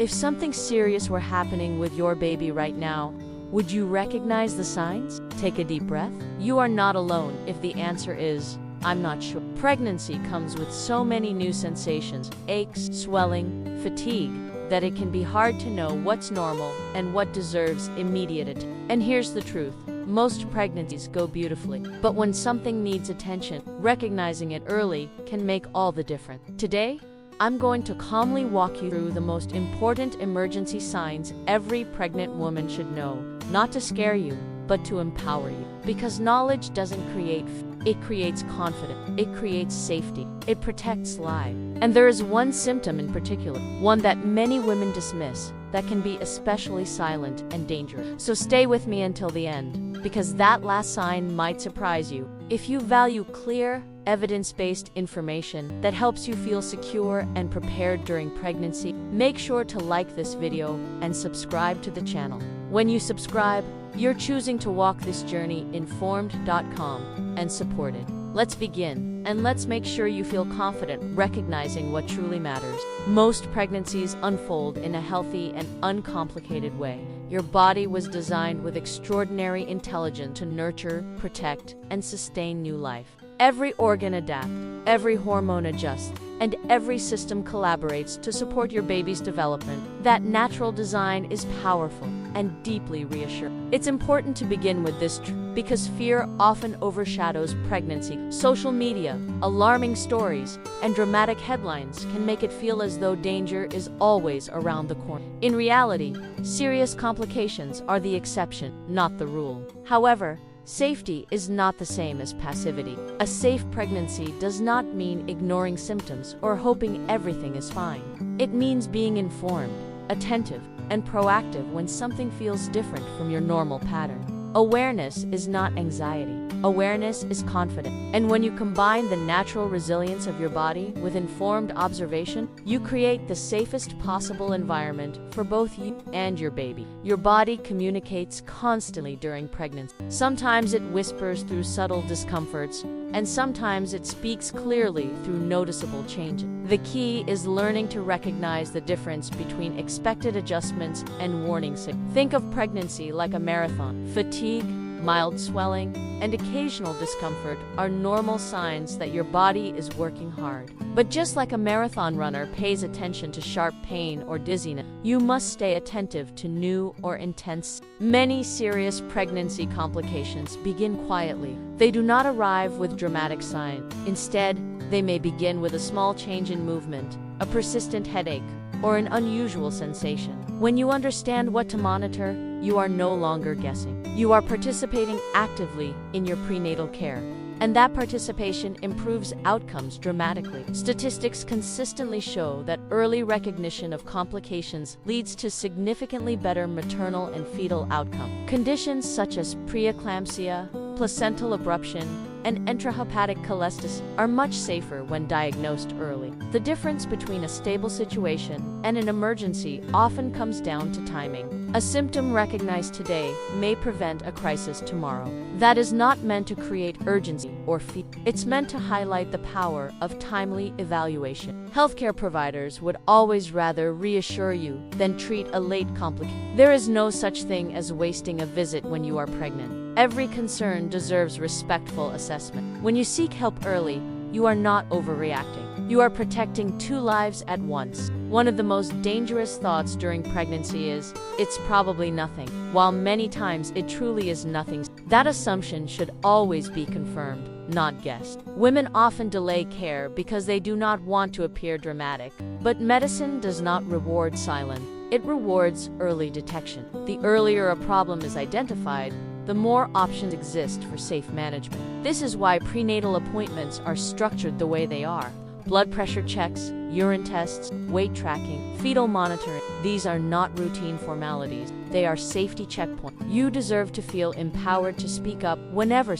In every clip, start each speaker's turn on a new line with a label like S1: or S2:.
S1: If something serious were happening with your baby right now, would you recognize the signs? Take a deep breath. You are not alone if the answer is, I'm not sure. Pregnancy comes with so many new sensations, aches, swelling, fatigue, that it can be hard to know what's normal and what deserves immediate attention. And here's the truth. Most pregnancies go beautifully, but when something needs attention, recognizing it early can make all the difference. Today, I'm going to calmly walk you through the most important emergency signs every pregnant woman should know, not to scare you, but to empower you. Because knowledge doesn't create fear, it creates confidence, it creates safety, it protects lives. And there is one symptom in particular, one that many women dismiss, that can be especially silent and dangerous. So stay with me until the end, because that last sign might surprise you. If you value clear, evidence-based information that helps you feel secure and prepared during pregnancy, make sure to like this video and subscribe to the channel. When you subscribe, you're choosing to walk this journey informed.com and supported. Let's begin, and let's make sure you feel confident recognizing what truly matters. Most pregnancies unfold in a healthy and uncomplicated way. Your body was designed with extraordinary intelligence to nurture, protect, and sustain new life. Every organ adapts, every hormone adjusts, and every system collaborates to support your baby's development. That natural design is powerful and deeply reassuring. It's important to begin with this truth because fear often overshadows pregnancy. Social media, alarming stories, and dramatic headlines can make it feel as though danger is always around the corner. In reality, serious complications are the exception, not the rule. However, safety is not the same as passivity. A safe pregnancy does not mean ignoring symptoms or hoping everything is fine. It means being informed, attentive, and proactive when something feels different from your normal pattern. Awareness is not anxiety. Awareness is confidence. And when you combine the natural resilience of your body with informed observation, you create the safest possible environment for both you and your baby. Your body communicates constantly during pregnancy. Sometimes it whispers through subtle discomforts, and sometimes it speaks clearly through noticeable changes. The key is learning to recognize the difference between expected adjustments and warning signals. Think of pregnancy like a marathon. Fatigue, mild swelling, and occasional discomfort are normal signs that your body is working hard. But just like a marathon runner pays attention to sharp pain or dizziness, you must stay attentive to new or intense. Many serious pregnancy complications begin quietly. They do not arrive with dramatic signs. Instead, they may begin with a small change in movement, a persistent headache, or an unusual sensation. When you understand what to monitor, you are no longer guessing. You are participating actively in your prenatal care, and that participation improves outcomes dramatically. Statistics consistently show that early recognition of complications leads to significantly better maternal and fetal outcomes. Conditions such as preeclampsia, placental abruption, and intrahepatic cholestasis are much safer when diagnosed early. The difference between a stable situation and an emergency often comes down to timing. A symptom recognized today may prevent a crisis tomorrow. That is not meant to create urgency or fear. It's meant to highlight the power of timely evaluation. Healthcare providers would always rather reassure you than treat a late complication. There is no such thing as wasting a visit when you are pregnant. Every concern deserves respectful assessment. When you seek help early, you are not overreacting. You are protecting two lives at once. One of the most dangerous thoughts during pregnancy is, it's probably nothing, while many times it truly is nothing. That assumption should always be confirmed, not guessed. Women often delay care because they do not want to appear dramatic. But medicine does not reward silence. It rewards early detection. The earlier a problem is identified, the more options exist for safe management. This is why prenatal appointments are structured the way they are. Blood pressure checks, urine tests, weight tracking, fetal monitoring. These are not routine formalities. They are safety checkpoints. You deserve to feel empowered to speak up whenever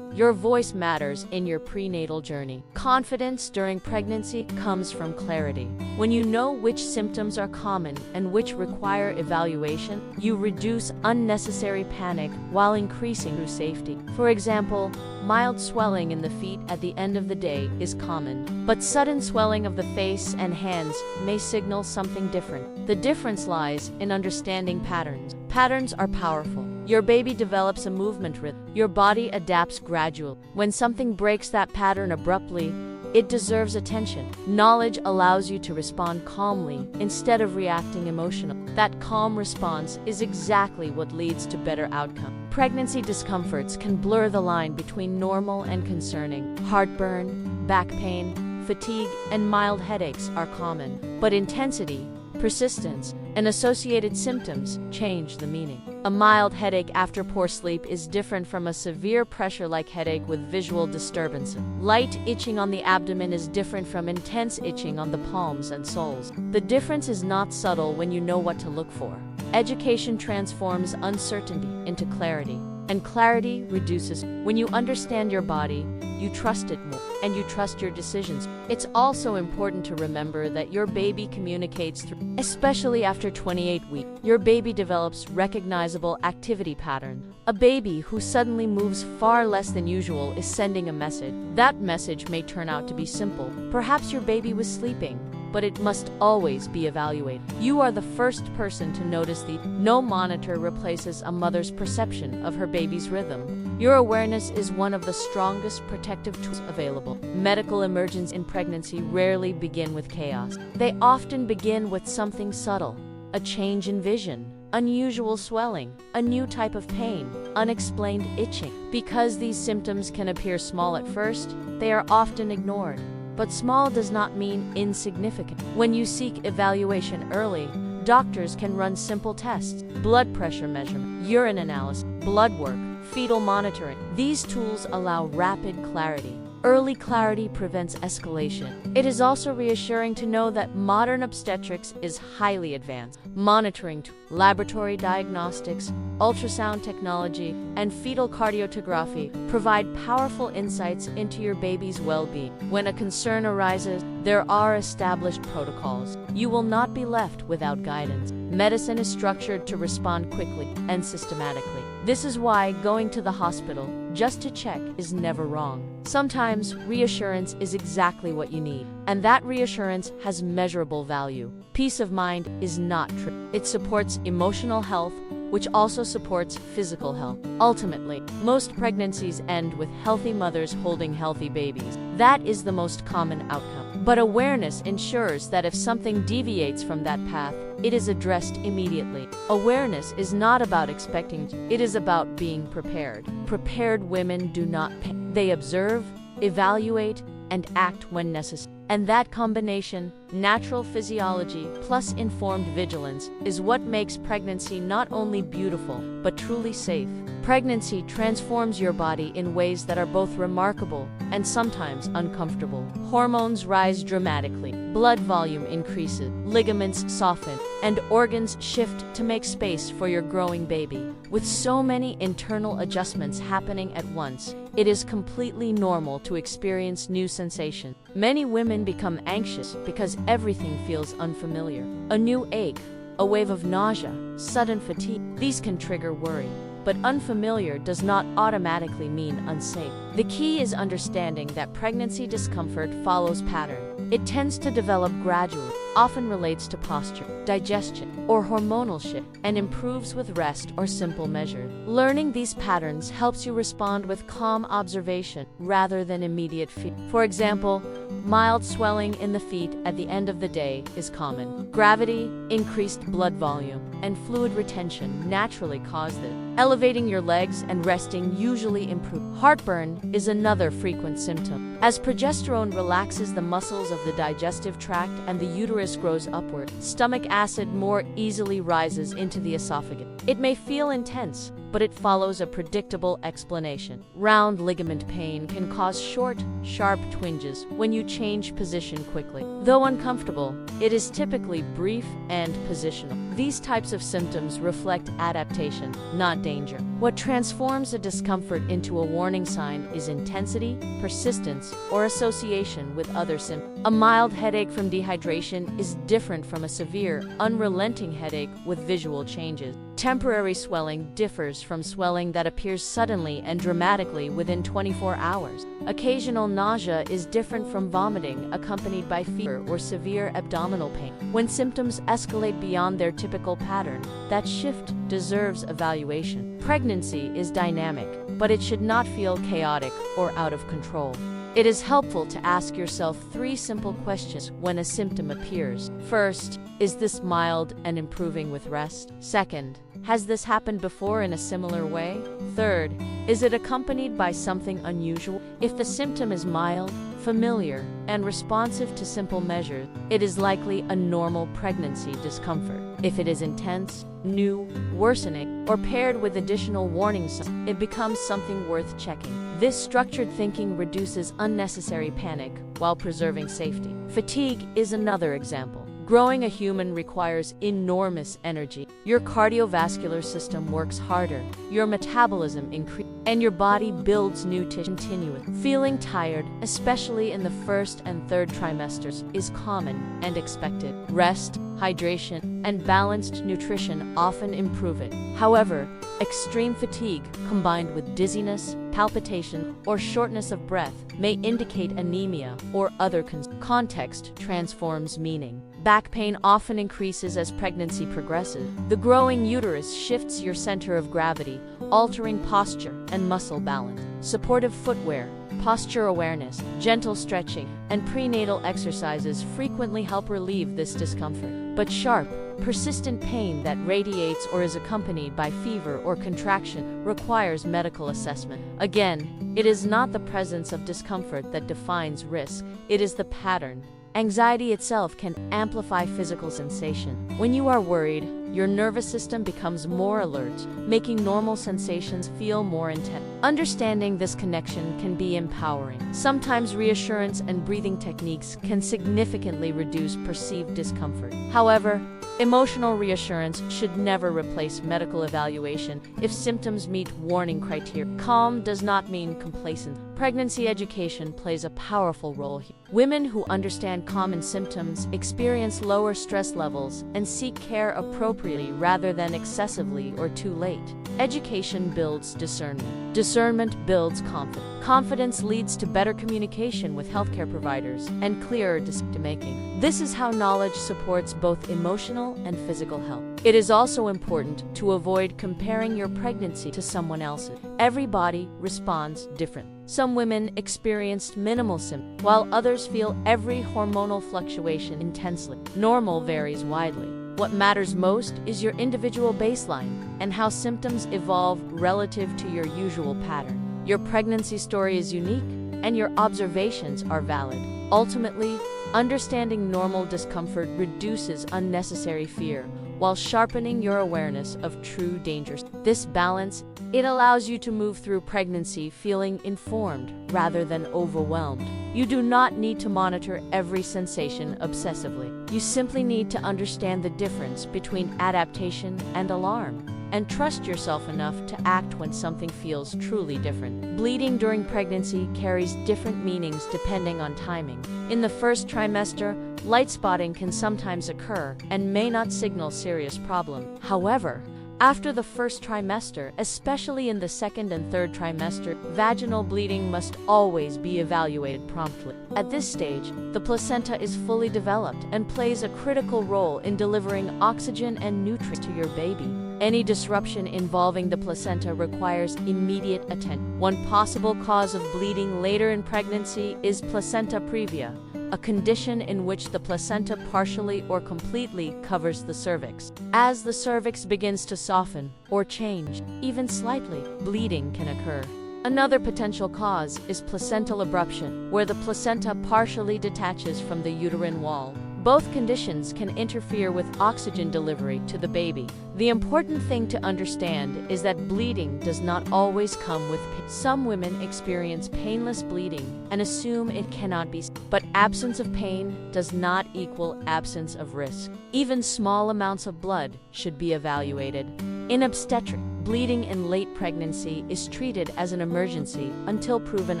S1: your voice matters in your prenatal journey. Confidence during pregnancy comes from clarity. When you know which symptoms are common and which require evaluation, you reduce unnecessary panic while increasing through safety. For example, mild swelling in the feet at the end of the day is common, but sudden swelling of the face voice, and hands may signal something different. The difference lies in understanding patterns. Patterns are powerful. Your baby develops a movement rhythm. Your body adapts gradually. When something breaks that pattern abruptly, it deserves attention. Knowledge allows you to respond calmly instead of reacting emotionally. That calm response is exactly what leads to better outcome. Pregnancy discomforts can blur the line between normal and concerning. Heartburn, back pain, fatigue, and mild headaches are common, but intensity, persistence, and associated symptoms change the meaning. A mild headache after poor sleep is different from a severe pressure-like headache with visual disturbances. Light itching on the abdomen is different from intense itching on the palms and soles. The difference is not subtle when you know what to look for. Education transforms uncertainty into clarity, and clarity reduces. When you understand your body, you trust it more, and you trust your decisions. It's also important to remember that your baby communicates through, especially after 28 weeks. Your baby develops recognizable activity patterns. A baby who suddenly moves far less than usual is sending a message. That message may turn out to be simple. Perhaps your baby was sleeping, but it must always be evaluated. You are the first person to notice the. No monitor replaces a mother's perception of her baby's rhythm. Your awareness is one of the strongest protective tools available. Medical emergencies in pregnancy rarely begin with chaos. They often begin with something subtle: a change in vision, unusual swelling, a new type of pain, unexplained itching. Because these symptoms can appear small at first, they are often ignored. But small does not mean insignificant. When you seek evaluation early, doctors can run simple tests: blood pressure measurement, urine analysis, blood work, fetal monitoring. These tools allow rapid clarity. Early clarity prevents escalation. It is also reassuring to know that modern obstetrics is highly advanced. Monitoring, laboratory diagnostics, ultrasound technology, and fetal cardiography provide powerful insights into your baby's well-being. When a concern arises, there are established protocols. You will not be left without guidance. Medicine is structured to respond quickly and systematically. This is why going to the hospital just to check is never wrong. Sometimes reassurance is exactly what you need, and that reassurance has measurable value. Peace of mind is not true. It supports emotional health, which also supports physical health. Ultimately, most pregnancies end with healthy mothers holding healthy babies. That is the most common outcome. But awareness ensures that if something deviates from that path, it is addressed immediately. Awareness is not about expecting, it is about being prepared. Prepared women do not panic. They observe, evaluate, and act when necessary. And that combination, natural physiology plus informed vigilance, is what makes pregnancy not only beautiful, but truly safe. Pregnancy transforms your body in ways that are both remarkable and sometimes uncomfortable. Hormones rise dramatically, blood volume increases, ligaments soften, and organs shift to make space for your growing baby. With so many internal adjustments happening at once, it is completely normal to experience new sensations. Many women become anxious because everything feels unfamiliar. A new ache, a wave of nausea, sudden fatigue. These can trigger worry. But unfamiliar does not automatically mean unsafe. The key is understanding that pregnancy discomfort follows pattern. It tends to develop gradually, often relates to posture, digestion, or hormonal shift, and improves with rest or simple measures. Learning these patterns helps you respond with calm observation rather than immediate fear. For example, mild swelling in the feet at the end of the day is common. Gravity, increased blood volume, and fluid retention naturally cause this. Elevating your legs and resting usually improve. Heartburn is another frequent symptom. As progesterone relaxes the muscles of the digestive tract and the uterus grows upward, stomach acid more easily rises into the esophagus. It may feel intense, but it follows a predictable explanation. Round ligament pain can cause short, sharp twinges when you change position quickly. Though uncomfortable, it is typically brief and positional. These types of symptoms reflect adaptation, not danger. What transforms a discomfort into a warning sign is intensity, persistence, absence or association with other symptoms. A mild headache from dehydration is different from a severe, unrelenting headache with visual changes. Temporary swelling differs from swelling that appears suddenly and dramatically within 24 hours. Occasional nausea is different from vomiting accompanied by fever or severe abdominal pain. When symptoms escalate beyond their typical pattern, that shift deserves evaluation. Pregnancy is dynamic, but it should not feel chaotic or out of control. It is helpful to ask yourself 3 simple questions when a symptom appears. First, is this mild and improving with rest? Second, has this happened before in a similar way? Third, is it accompanied by something unusual? If the symptom is mild, familiar, and responsive to simple measures, it is likely a normal pregnancy discomfort. If it is intense, new, worsening, or paired with additional warning signs, it becomes something worth checking. This structured thinking reduces unnecessary panic while preserving safety. Fatigue is another example. Growing a human requires enormous energy. Your cardiovascular system works harder, your metabolism increases, and your body builds new tissue continuously. Feeling tired, especially in the first and third trimesters, is common and expected. Rest, hydration, and balanced nutrition often improve it. However, extreme fatigue combined with dizziness, palpitation, or shortness of breath may indicate anemia or other concerns. Context transforms meaning. Back pain often increases as pregnancy progresses. The growing uterus shifts your center of gravity, altering posture and muscle balance. Supportive footwear, posture awareness, gentle stretching, and prenatal exercises frequently help relieve this discomfort. But sharp, persistent pain that radiates or is accompanied by fever or contraction requires medical assessment. Again, it is not the presence of discomfort that defines risk, it is the pattern. Anxiety itself can amplify physical sensation. When you are worried, your nervous system becomes more alert, making normal sensations feel more intense. Understanding this connection can be empowering. Sometimes reassurance and breathing techniques can significantly reduce perceived discomfort. However, emotional reassurance should never replace medical evaluation if symptoms meet warning criteria. Calm does not mean complacence. Pregnancy education plays a powerful role here. Women who understand common symptoms experience lower stress levels and seek care appropriately rather than excessively or too late. Education builds discernment. Discernment builds confidence. Confidence leads to better communication with healthcare providers and clearer decision-making. This is how knowledge supports both emotional and physical health. It is also important to avoid comparing your pregnancy to someone else's. Every body responds differently. Some women experienced minimal symptoms, while others feel every hormonal fluctuation intensely. Normal varies widely. What matters most is your individual baseline and how symptoms evolve relative to your usual pattern. Your pregnancy story is unique, and your observations are valid. Ultimately, understanding normal discomfort reduces unnecessary fear, while sharpening your awareness of true dangers. This balance, it allows you to move through pregnancy feeling informed rather than overwhelmed. You do not need to monitor every sensation obsessively. You simply need to understand the difference between adaptation and alarm, and trust yourself enough to act when something feels truly different. Bleeding during pregnancy carries different meanings depending on timing. In the first trimester, light spotting can sometimes occur and may not signal serious problem. However, after the first trimester, especially in the second and third trimester, vaginal bleeding must always be evaluated promptly. At this stage, the placenta is fully developed and plays a critical role in delivering oxygen and nutrients to your baby. Any disruption involving the placenta requires immediate attention. One possible cause of bleeding later in pregnancy is placenta previa, a condition in which the placenta partially or completely covers the cervix. As the cervix begins to soften or change, even slightly, bleeding can occur. Another potential cause is placental abruption, where the placenta partially detaches from the uterine wall. Both conditions can interfere with oxygen delivery to the baby. The important thing to understand is that bleeding does not always come with pain. Some women experience painless bleeding and assume it cannot be, but absence of pain does not equal absence of risk. Even small amounts of blood should be evaluated. In obstetrics, bleeding in late pregnancy is treated as an emergency until proven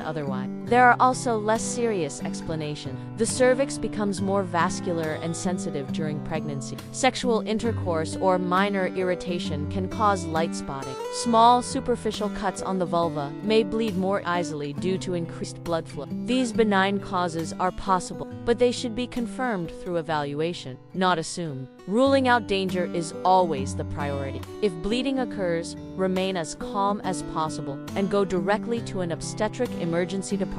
S1: otherwise. There are also less serious explanations. The cervix becomes more vascular and sensitive during pregnancy. Sexual intercourse or minor irritation can cause light spotting. Small superficial cuts on the vulva may bleed more easily due to increased blood flow. These benign causes are possible, but they should be confirmed through evaluation, not assumed. Ruling out danger is always the priority. If bleeding occurs, remain as calm as possible and go directly to an obstetric emergency department.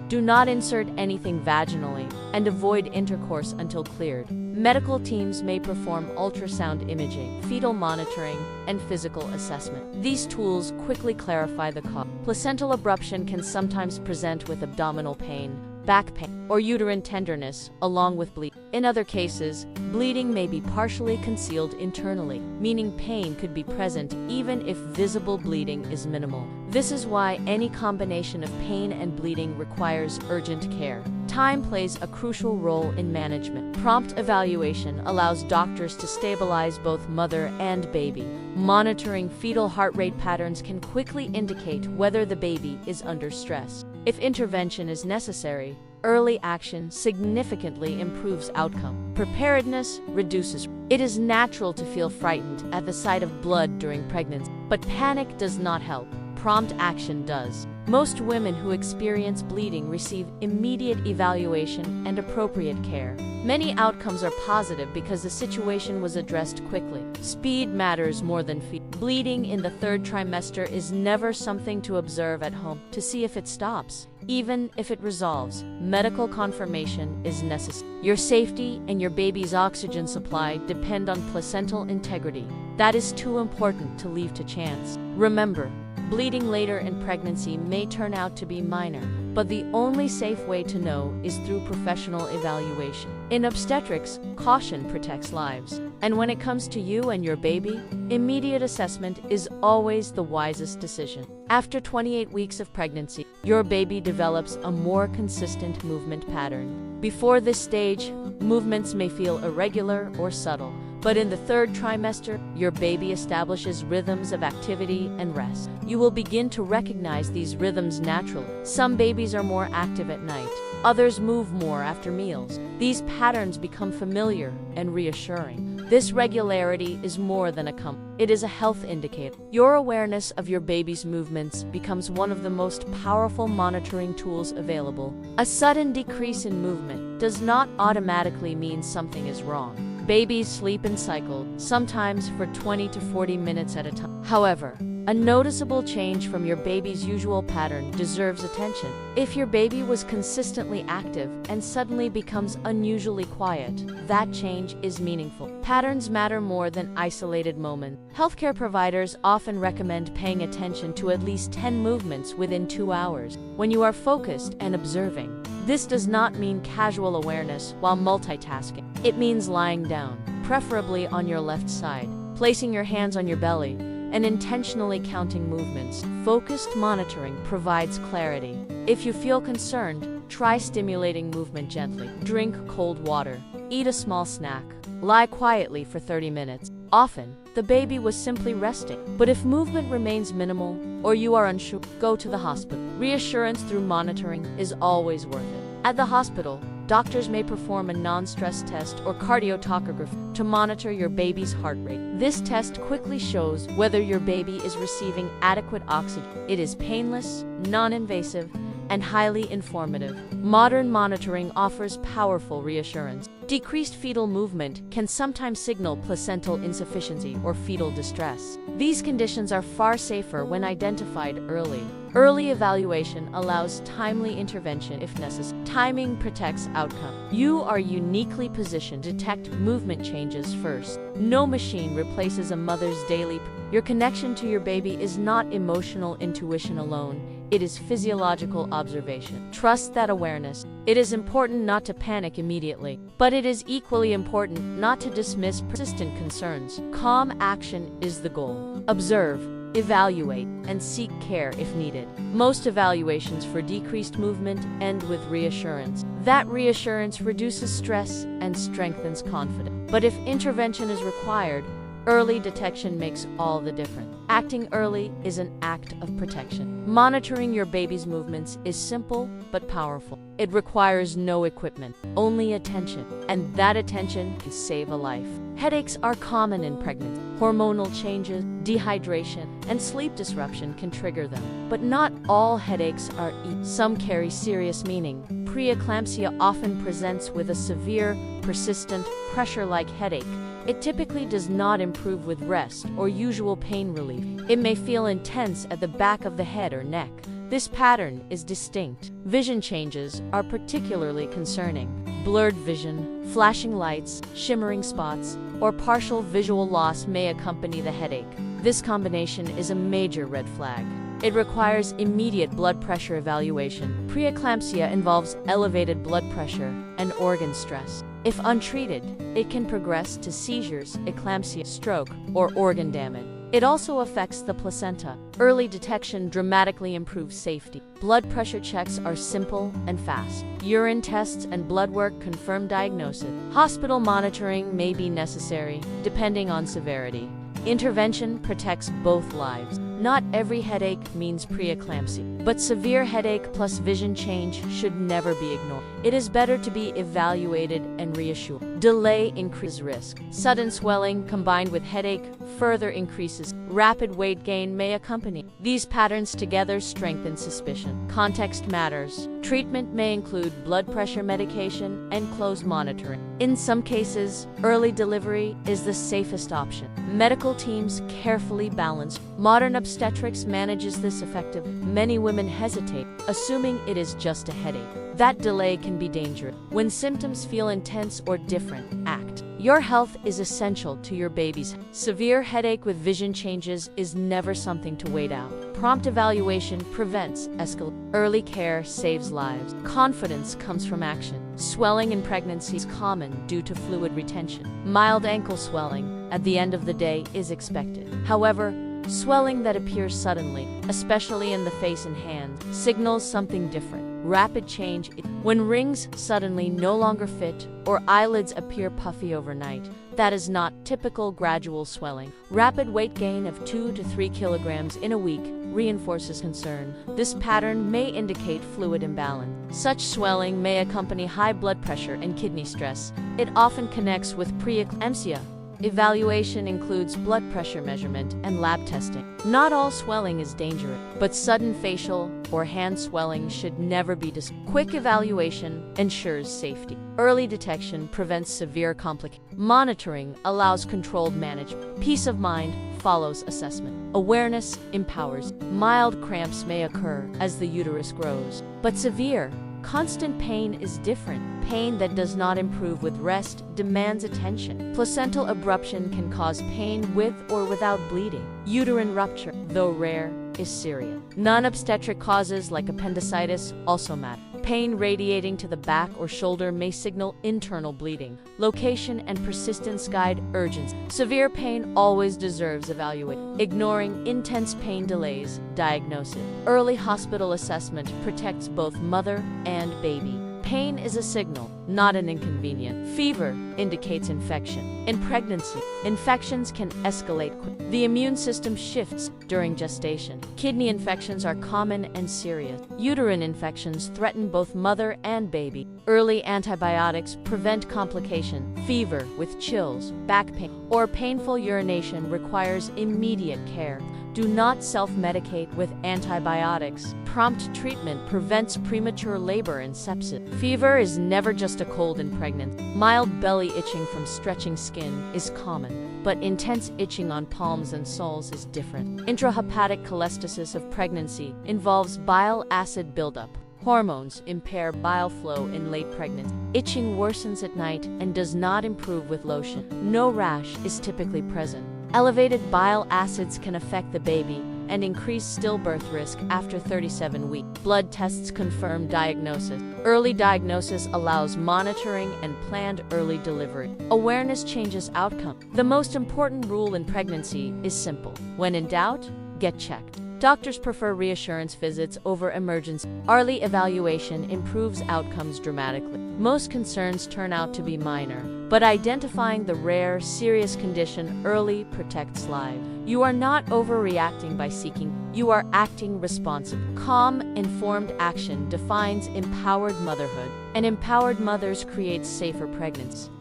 S1: Do not insert anything vaginally and avoid intercourse until cleared. Medical teams may perform ultrasound imaging, fetal monitoring, and physical assessment. These tools quickly clarify the cause. Placental abruption can sometimes present with abdominal pain, back pain, or uterine tenderness, along with bleeding. In other cases, bleeding may be partially concealed internally, meaning pain could be present even if visible bleeding is minimal. This is why any combination of pain and bleeding requires urgent care. Time plays a crucial role in management. Prompt evaluation allows doctors to stabilize both mother and baby. Monitoring fetal heart rate patterns can quickly indicate whether the baby is under stress. If intervention is necessary, early action significantly improves outcome. Preparedness reduces. It is natural to feel frightened at the sight of blood during pregnancy, but panic does not help. Prompt action does. Most women who experience bleeding receive immediate evaluation and appropriate care. Many outcomes are positive because the situation was addressed quickly. Speed matters more than feet. Bleeding in the third trimester is never something to observe at home to see if it stops. Even if it resolves, medical confirmation is necessary. Your safety and your baby's oxygen supply depend on placental integrity. That is too important to leave to chance. Remember, bleeding later in pregnancy may turn out to be minor, but the only safe way to know is through professional evaluation. In obstetrics, caution protects lives. And when it comes to you and your baby, immediate assessment is always the wisest decision. After 28 weeks of pregnancy, your baby develops a more consistent movement pattern. Before this stage, movements may feel irregular or subtle. But in the third trimester, your baby establishes rhythms of activity and rest. You will begin to recognize these rhythms naturally. Some babies are more active at night. Others move more after meals. These patterns become familiar and reassuring. This regularity is more than a comfort. It is a health indicator. Your awareness of your baby's movements becomes one of the most powerful monitoring tools available. A sudden decrease in movement does not automatically mean something is wrong. Babies sleep in cycles, sometimes for 20 to 40 minutes at a time. However, a noticeable change from your baby's usual pattern deserves attention. If your baby was consistently active and suddenly becomes unusually quiet, that change is meaningful. Patterns matter more than isolated moments. Healthcare providers often recommend paying attention to at least 10 movements within 2 hours. When you are focused and observing, this does not mean casual awareness while multitasking. It means lying down, preferably on your left side, placing your hands on your belly, and intentionally counting movements. Focused monitoring provides clarity. If you feel concerned, try stimulating movement gently. Drink cold water. Eat a small snack. Lie quietly for 30 minutes. Often, the baby was simply resting. But if movement remains minimal, or you are unsure, go to the hospital. Reassurance through monitoring is always worth it. At the hospital, doctors may perform a non-stress test or cardiotocography to monitor your baby's heart rate. This test quickly shows whether your baby is receiving adequate oxygen. It is painless, non-invasive, and highly informative. Modern monitoring offers powerful reassurance. Decreased fetal movement can sometimes signal placental insufficiency or fetal distress. These conditions are far safer when identified early. Early evaluation allows timely intervention if necessary. Timing protects outcome. You are uniquely positioned to detect movement changes first. No machine replaces a mother's daily. Your connection to your baby is not emotional intuition alone. It is physiological observation. Trust that awareness. It is important not to panic immediately, but it is equally important not to dismiss persistent concerns. Calm action is the goal. Observe, evaluate, and seek care if needed. Most evaluations for decreased movement end with reassurance. That reassurance reduces stress and strengthens confidence. But if intervention is required, Early detection makes all the difference. Acting early is an act of protection. Monitoring your baby's movements is simple but powerful. It requires no equipment, only attention, and that attention can save a life. Headaches are common in pregnancy. Hormonal changes, dehydration, and sleep disruption can trigger them. But not all headaches are equal. Some carry serious meaning. Preeclampsia often presents with a severe, persistent, pressure-like headache. It typically does not improve with rest or usual pain relief. It may feel intense at the back of the head or neck. This pattern is distinct. Vision changes are particularly concerning. Blurred vision, flashing lights, shimmering spots, or partial visual loss may accompany the headache. This combination is a major red flag. It requires immediate blood pressure evaluation. Preeclampsia involves elevated blood pressure and organ stress. If untreated, it can progress to seizures, eclampsia, stroke, or organ damage. It also affects the placenta. Early detection dramatically improves safety. Blood pressure checks are simple and fast. Urine tests and blood work confirm diagnosis. Hospital monitoring may be necessary, depending on severity. Intervention protects both lives. Not every headache means preeclampsia, but severe headache plus vision change should never be ignored. It is better to be evaluated and reassured. Delay increases risk. Sudden swelling combined with headache further increases. Rapid weight gain may accompany. These patterns together strengthen suspicion. Context matters. Treatment may include blood pressure medication and close monitoring. In some cases, early delivery is the safest option. Medical teams carefully balance. Modern obstetrics manages this effectively. Many women hesitate, assuming it is just a headache. That delay can be dangerous. When symptoms feel intense or different, act. Your health is essential to your baby's health. Severe headache with vision changes is never something to wait out. Prompt evaluation prevents escalation. Early care saves lives. Confidence comes from action. Swelling in pregnancy is common due to fluid retention. Mild ankle swelling at the end of the day is expected. However, swelling that appears suddenly, especially in the face and hands, signals something different. Rapid change. When rings suddenly no longer fit or eyelids appear puffy overnight, that is not typical gradual swelling. Rapid weight gain of 2 to 3 kilograms in a week reinforces concern. This pattern may indicate fluid imbalance. Such swelling may accompany high blood pressure and kidney stress. It often connects with preeclampsia. Evaluation includes blood pressure measurement and lab testing. Not all swelling is dangerous, but sudden facial or hand swelling should never be dismissed. Quick evaluation ensures safety. Early detection prevents severe complications. Monitoring allows controlled management. Peace of mind follows assessment. Awareness empowers. Mild cramps may occur as the uterus grows, but severe, constant pain is different. Pain that does not improve with rest demands attention. Placental abruption can cause pain with or without bleeding. Uterine rupture, though rare, is serious. Non-obstetric causes like appendicitis also matter. Pain radiating to the back or shoulder may signal internal bleeding. Location and persistence guide urgency. Severe pain always deserves evaluation. Ignoring intense pain delays diagnosis. Early hospital assessment protects both mother and baby. Pain is a signal, not an inconvenience. Fever indicates infection. In pregnancy, infections can escalate quickly. The immune system shifts during gestation. Kidney infections are common and serious. Uterine infections threaten both mother and baby. Early antibiotics prevent complication. Fever with chills, back pain, or painful urination requires immediate care. Do not self-medicate with antibiotics. Prompt treatment prevents premature labor and sepsis. Fever is never just a cold in pregnancy. Mild belly itching from stretching skin is common, but intense itching on palms and soles is different. Intrahepatic cholestasis of pregnancy involves bile acid buildup. Hormones impair bile flow in late pregnancy. Itching worsens at night and does not improve with lotion. No rash is typically present. Elevated bile acids can affect the baby and increase stillbirth risk after 37 weeks. Blood tests confirm diagnosis. Early diagnosis allows monitoring and planned early delivery. Awareness changes outcome. The most important rule in pregnancy is simple. When in doubt, get checked. Doctors prefer reassurance visits over emergency. Early evaluation improves outcomes dramatically. Most concerns turn out to be minor, but identifying the rare, serious condition early protects lives. You are not overreacting by seeking, you are acting responsibly. Calm, informed action defines empowered motherhood, and empowered mothers create safer pregnancies.